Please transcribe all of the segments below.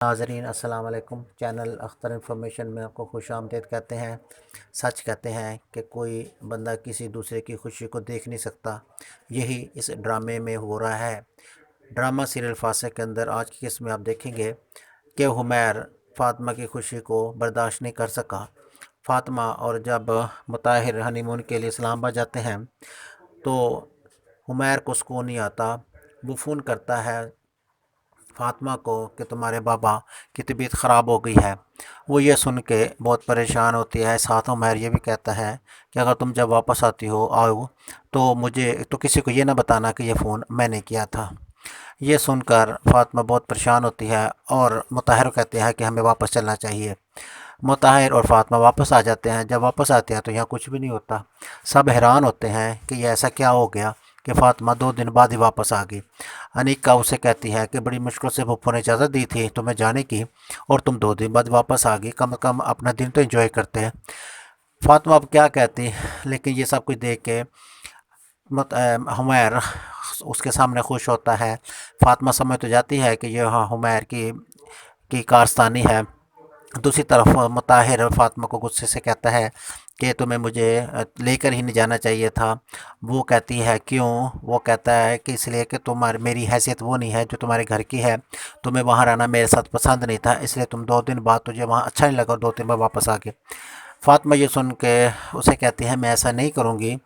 ناظرین السلام علیکم۔ چینل اختر انفارمیشن میں آپ کو خوش آمدید کہتے ہیں۔ سچ کہتے ہیں کہ کوئی بندہ کسی دوسرے کی خوشی کو دیکھ نہیں سکتا، یہی اس ڈرامے میں ہو رہا ہے۔ ڈرامہ سیریل فاسق کے اندر آج کی قسط میں آپ دیکھیں گے کہ حمیر فاطمہ کی خوشی کو برداشت نہیں کر سکا۔ فاطمہ اور جب مطہر ہنی مون کے لیے اسلام آباد جاتے ہیں تو حمیر کو سکون نہیں آتا۔ وہ فون کرتا ہے فاطمہ کو کہ تمہارے بابا کی طبیعت خراب ہو گئی ہے۔ وہ یہ سن کے بہت پریشان ہوتی ہے۔ ساتھ عمیر یہ بھی کہتا ہے کہ اگر تم جب واپس آؤ تو کسی کو یہ نہ بتانا کہ یہ فون میں نے کیا تھا۔ یہ سن کر فاطمہ بہت پریشان ہوتی ہے اور مطہر کہتے ہیں کہ ہمیں واپس چلنا چاہیے۔ مطہر اور فاطمہ واپس آ جاتے ہیں۔ جب واپس آتے ہیں تو یہاں کچھ بھی نہیں ہوتا۔ سب حیران ہوتے ہیں کہ یہ ایسا کیا ہو گیا کہ فاطمہ 2 دن بعد ہی واپس آ گئی۔ انیکا اسے کہتی ہے کہ بڑی مشکل سے پھپھو نے اجازت دی تھی تمہیں جانے کی اور تم 2 دن بعد واپس آ گئی، کم از کم اپنا دن تو انجوائے کرتے ہیں۔ فاطمہ اب کیا کہتی، لیکن یہ سب کچھ دیکھ کے حمیر اس کے سامنے خوش ہوتا ہے۔ فاطمہ سمجھ تو جاتی ہے کہ یہ حمیر کی کارستانی ہے۔ دوسری طرف مطہر فاطمہ کو غصے سے کہتا ہے کہ تمہیں مجھے لے کر ہی نہیں جانا چاہیے تھا۔ وہ کہتی ہے کیوں؟ وہ کہتا ہے کہ اس لیے کہ میری حیثیت وہ نہیں ہے جو تمہارے گھر کی ہے، تمہیں وہاں رہنا میرے ساتھ پسند نہیں تھا، اس لیے تم 2 دن بعد تجھے وہاں اچھا نہیں لگا اور 2 دن بعد واپس آ گئے۔ فاطمہ یہ سن کے اسے کہتی ہے میں ایسا نہیں کروں گی،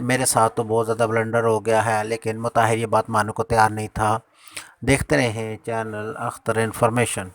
میرے ساتھ تو بہت زیادہ بلنڈر ہو گیا ہے، لیکن مطہر یہ بات ماننے کو تیار نہیں تھا۔ دیکھتے رہیں چینل اختر انفارمیشن۔